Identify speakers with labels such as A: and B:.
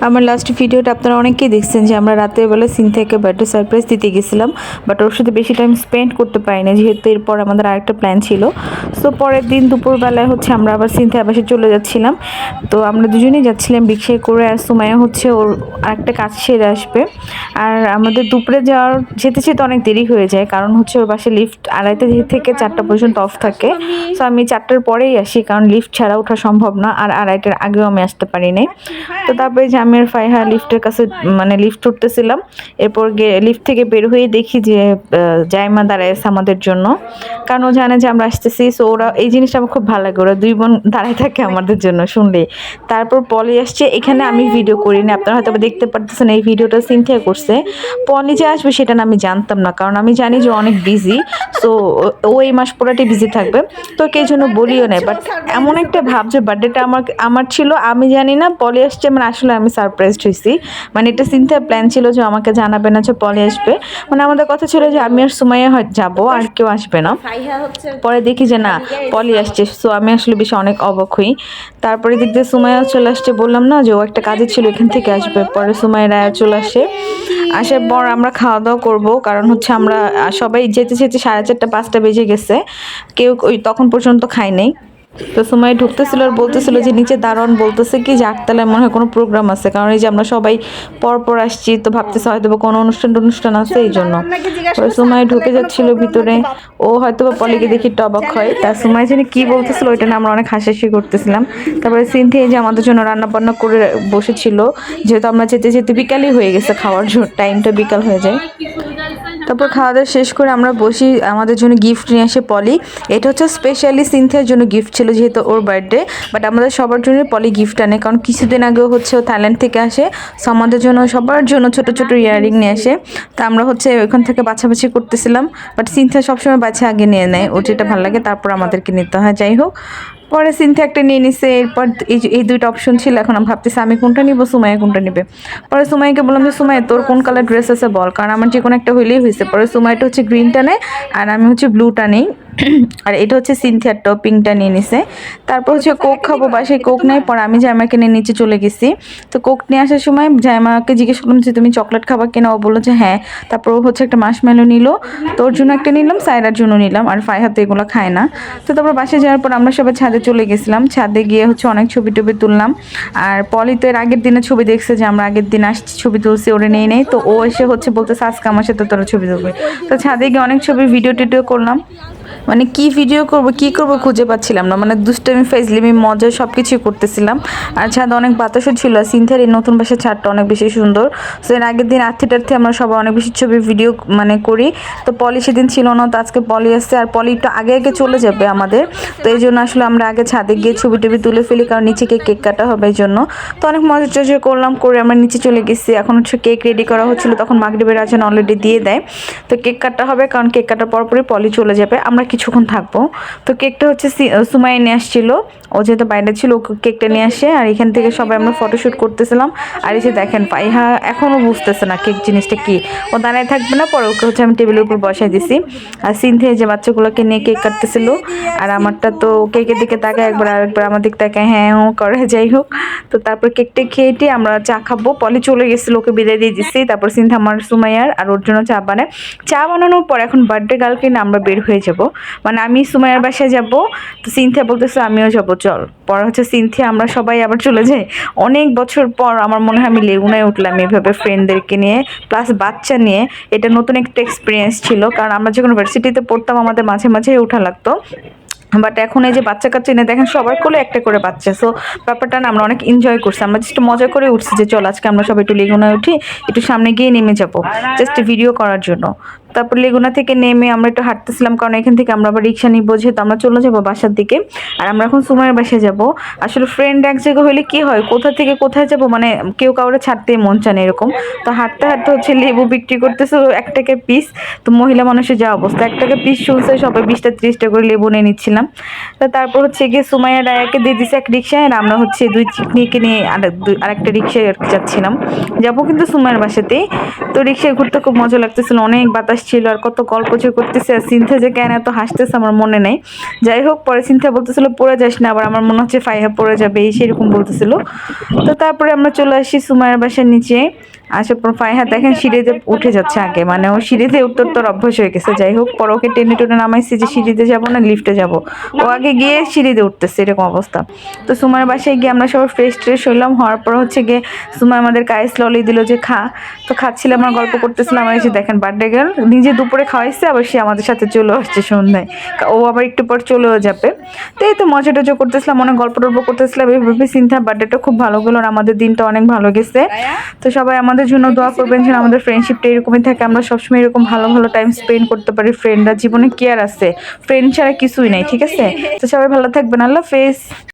A: আমার লাস্ট ভিডিওটা আপনারা অনেকেই দেখছেন যে আমরা রাতের বেলা সিনথিয়াকে বার্থডে সারপ্রাইজ দিতে গেছিলাম, বাট ওর সাথে বেশি টাইম স্পেন্ড করতে পারিনি যেহেতু এরপর আমাদের আরেকটা প্ল্যান ছিল। সো পরের দিন দুপুরবেলায় আমরা আবার সিনথিয়া বাসে চলে যাচ্ছিলাম। তো আমরা দুজনেই যাচ্ছিলাম রিক্সায় করে, আর সুমাইয়া ওর আরেকটা কাজ সেরে আসবে। আর আমাদের দুপুরে যেতে যেতে অনেক দেরি হয়ে যায়, কারণ ওর বাসে লিফট 2:30 থেকে 4টা পর্যন্ত অফ থাকে। সো আমি 4টার পরেই আসি, কারণ লিফট ছাড়া ওঠা সম্ভব না, আর 2:30টার আগেও আমি আসতে পারিনি। তো তারপরে যে আমি আর ফাইহা লিফটের কাছে লিফট উঠতেছিলাম। এরপর লিফট থেকে বের হয়ে দেখি যে জাইমা দাঁড়ায় আছে আমাদের জন্য, কারণ ও জানে যে আমরা আসতেছি। সো ওরা এই জিনিসটা আমার খুব ভালো লাগে, ওরা দুই বোন দাঁড়ায় থাকে আমাদের জন্য শুনলে। তারপর পলি আসছে, এখানে আমি ভিডিও করিনি, আপনারা হয়তো দেখতে পারতেছেন এই ভিডিওটা সিনথিয়া করছে। পলি যে আসবে সেটা না আমি জানতাম না, কারণ আমি জানি যে অনেক বিজি। সো ও এই মাস পুরাটি বিজি থাকবে, তো কে জন্য বলিও নাই। বাট এমন একটা ভাব যে বার্থডেটা আমার ছিল, আমি জানি না পলি আসছে, আসলে আমি সারপ্রাইজড হয়েছি। এটা সিনথিয়ার প্ল্যান ছিল যে আমাকে জানাবে না যে পলি আসবে, আমাদের কথা ছিল যে আমি আর সুমাইয়া যাবো, আর কেউ আসবে না। পরে দেখি যে না, পলি আসছে। সো আমি আসলে বেশি অনেক অবাক হই। তারপরে দেখতে সুমাইয়া চলে আসছে, বললাম না যে ও একটা কাজে ছিল এখান থেকে আসবে। পরে সুমাইয়া চলে আসে, আসার পর আমরা খাওয়া দাওয়া করবো, কারণ আমরা সবাই যেতে যেতে 4:30 5টা বেজে গেছে, কেউ তখন পর্যন্ত খাই নাই। তো সময় ঢুকতেছিল আর বলতেছিল যে নিচে দারোয়ান বলতেছে কি যে 8তলায় মনে হয় কোনো প্রোগ্রাম আছে, কারণ এই যে আমরা সবাই পর আসছি, তো ভাবতেছে হয়তো কোনো অনুষ্ঠান আছে এই জন্য। ওই সময় ঢুকে যাচ্ছিল ভিতরে, ও হয়তো পলিকে দেখি টবাক হয়। তার সময় যিনি কি বলতেছিল ওইটা নিয়ে আমরা অনেক হাসাহাসি করতেছিলাম। তারপরে সিনথিয়া যে আমাদের জন্য রান্না বান্না করে বসেছিল, যেহেতু আমরা যেতে যেতে বিকালই হয়ে গেছে, খাওয়ার টাইমটা বিকাল হয়ে যায়। তারপর খাওয়া দাওয়া শেষ করে আমরা বসি, আমাদের জন্য গিফট নিয়ে আসে পলি। এটা স্পেশালি সিনথিয়ার জন্য গিফট ছিল যেহেতু ওর বার্থডে, বাট আমাদের সবার জন্য পলি গিফট আনে, কারণ কিছুদিন আগেও ও থাইল্যান্ড থেকে আসে। সো আমাদের জন্য সবার জন্য ছোট ছোট ইয়াররিং নিয়ে আসে। তা আমরা ওইখান থেকে বাছাবাছি করতেছিলাম, বাট সিনথিয়া সবসময় বাছা আগে নিয়ে নেয়, ওর যেটা ভালো লাগে তারপর আমাদেরকে নিতে হয়। যাই হোক, পরে সিনথিয়া একটা নিয়ে নিছে। এরপর এই দুইটা অপশন ছিল, এখন আমি ভাবতেছি আমি কোনটা নিব, সুমাইয়া কোনটা নিবে। পরে সুমাইয়াকে বললাম যে সুমাইয়া তোর কোন কালার ড্রেস আছে বল, কারণ আমার যে কোনো একটা হইলেই হয়েছে। পরে সুমাইয়াটা গ্রিনটা নেয়, আর আমি ব্লুটা নেই। আর এটা সিনথিয়ার টপিংটা নিয়ে নিছে। তারপর কোক খাবো, বাসায় কোক নেই। পরে আমি জাইমাকে নিয়ে নিচে চলে গেছি। তো কোক নিয়ে আসার সময় জাইমাকে জিজ্ঞেস করলাম যে তুমি চকলেট খাবা কিনা, ও বললো যে হ্যাঁ। তারপর ও একটা মার্শমেলো নিল, তোর জন্য একটা নিলাম, সাইরার জন্য নিলাম, আর ফাইহা তো এগুলো খায় না। তো তারপর বাসায় যাওয়ার পর আমরা সবাই ছাদে চলে গেছিলাম। ছাদে গিয়ে অনেক ছবি টবি তুললাম। আর পলি তো এর আগের দিনে ছবি দেখছে যে আমরা আগের দিন আসছি, ছবি তুলছি, ওরে নেই। তো ও এসে বলতেছে আজকে আমার সাথে তোরা ছবি তুলবে। তো ছাদে গিয়ে অনেক ছবি ভিডিও টিডিও করলাম। কি ভিডিও করব কি করব খুঁজে পাচ্ছিলাম না, দুষ্টামি ফাইজলিমি মজা সব কিছুই করতেছিলাম। আর ছাদে অনেক বাতাসও ছিল। সিনথিয়ার এই নতুন বাসার ছাদটা অনেক বেশি সুন্দর। সো এর আগের দিন আর্থে আমরা সবাই অনেক বেশি ছবি ভিডিও করি। তো পলি সেদিন ছিল না, তো আজকে পলি আসছে, আর পলি একটু আগে আগে চলে যাবে আমাদের। তো এই জন্য আসলে আমরা আগে ছাদে গিয়ে ছবি টবি তুলে ফেলি, কারণ নিচে কেক কাটা হবে এই জন্য। তো অনেক মজা টজা করলাম, করে আমরা নিচে চলে গেছি। এখন কেক রেডি করা হচ্ছিল, তখন মাগরিবের আজান অলরেডি দিয়ে দেয়। তো কেক কাটা হবে, কারণ কেক কাটার পরপরই পলি চলে যাবে, আমরা কিছুক্ষণ থাকবো। তো কেকটা সুমাইয়া নিয়ে আসছিল, ও যেহেতু বাইরে ছিল ও কেকটা নিয়ে আসে। আর এখান থেকে সবাই আমরা ফটোশ্যুট করতেছিলাম। আর এই যে দেখেন ফাইহা এখনও বুঝতেছে না কেক জিনিসটা কি, ও দাঁড়ায় থাকবে না। পরে ওকে আমি টেবিলের উপর বসাই দিছি। আর সিনথিয়া যে বাচ্চাগুলোকে নিয়ে কেক কাটতেছিল, আর আমারটা তো কেকের দিকে তাকায় একবার, আরেকবার আমার দিকে তাকায়, হ্যাঁ ও করে। যাই হোক, তো তারপর কেকটা খেয়ে আমরা চা খাবো। পলি চলে গেছিল, ওকে বিদায় দিয়ে দিচ্ছি। তারপর সিনথিয়া আমার সুমাইয়ার আর ওর জন্য চা বানায়। চা বানানোর পর এখন বার্থডে গার্লকে নিয়ে আমরা বের হয়ে যাব, আমি সুমাইয়ার বাসায় যাব। তো সিনথিয়া বলতেছে আমিও যাব, চল। পরে সিনথিয়া আমরা সবাই আবার চলে যাই। অনেক বছর পর আমার মনে হয় আমি লেগুনায় উঠলাম এভাবে ফ্রেন্ডদেরকে নিয়ে, প্লাস বাচ্চা নিয়ে। এটা নতুন একটা এক্সপিরিয়েন্স ছিল, কারণ আমরা যখন ভার্সিটিতে পড়তাম আমাদের মাঝে মাঝে ওঠা লাগতো। বাট এখন এই যে বাচ্চা কাচ্চা নিয়ে দেখেন সবার কোলে একটা করে বাচ্চা। সো ব্যাপারটা না আমরা অনেক এনজয় করছি, আমরা জাস্ট মজা করে উঠছি যে চল আজকে আমরা সবাই একটু লেগুনায় উঠি, একটু সামনে গিয়ে নেমে যাবো জাস্ট ভিডিও করার জন্য। তারপর লেগুনা থেকে নেমে আমরা একটু হাঁটতেছিলাম, কারণ এখান থেকে আমরা আবার রিক্সা নিবো, যেহেতু আমরা চলে যাবো বাসার দিকে। আর আমরা এখন সুমাইয়ের বাসায় যাব। আসলে ফ্রেন্ড এক জায়গায় হলে কি হয়, কোথা থেকে কোথায় যাব কেউ কাউরে ছাড়তেই মন চায় না এরকম। তো হাঁটতে হাঁটতে লেবু বিক্রি করতেছে 1 টাকা পিস। তো মহিলা মানুষের যা অবস্থা, 1 টাকা পিস শুনছে, সবাই 20টা 30টা করে লেবু নিয়ে নিচ্ছিলাম। তো তারপর গিয়ে সুমাইয়া ডায়াকে দিয়ে দিছে এক রিক্সায়, আর আমরা দুই চিকনিকে নিয়ে আরেকটা রিক্সায় যাচ্ছিলাম, যাবো কিন্তু সুমাইয়ের বাসাতেই। তো রিক্সায় ঘুরতে খুব মজা লাগতেছিল, অনেক বাতাস হাসছিল আর কত গল্প যে করতেছে, আর সিনথা যে কেন এত হাসতেছে আমার মনে নেই। যাই হোক, পরে সিনথা বলতেছিল পড়ে যাস না, আবার আমার মনে হচ্ছে ফাইহা পড়ে যাবে, এই সেরকম বলতেছিল। তো তারপরে আমরা চলে আসি সুমাইয়ার বাসার নিচে। আসার পর ফাইহা দেখেন সিঁড়িতে উঠে যাচ্ছে আগে, মানে ও সিঁড়িতে উঠতে উঠতে ওর অভ্যাস হয়ে গেছে। যাই হোক, পর ওকে টেনে টেনে নামাইছে যে সিঁড়িতে যাবো না লিফটে যাব, ও আগে গিয়ে সিঁড়িতে উঠতেছে, এরকম অবস্থা। তো সুমাইয়ের বাসায় গিয়ে আমরা সবাই ফ্রেশ ট্রেশ হইলাম, হওয়ার পর হচ্ছে গিয়ে সুমাই আমাদের আইস ললি দিল যে খা। তো খাচ্ছিলাম আর গল্প করতেছিলাম, আর এসে দেখেন বার্থডে গার্ল নিজে দুপুরে খাওয়াইছে, আবার সে আমাদের সাথে চলে আসছে সন্ধ্যায়। ও আবার একটু পর চলেও যাবে। তো এই তো মজা টজা করতেছিলাম, অনেক গল্প টল্প করতেছিলাম, এইভাবে সিনথার বার্থডেটা খুব ভালো গেল, আর আমাদের দিনটা অনেক ভালো গেছে। তো সবাই আমাদের জন্য দোয়া করবেন যেন আমাদের ফ্রেন্ডশিপটা এরকমই থাকে, আমরা সবসময় এরকম ভালো ভালো টাইম স্পেন্ড করতে পারি। ফ্রেন্ডরা জীবনে কি আর আছে, ফ্রেন্ড ছাড়া কিছুই নাই, ঠিক আছে? তো সবাই ভালো থাকবেন, আল্লাহ হাফেজ।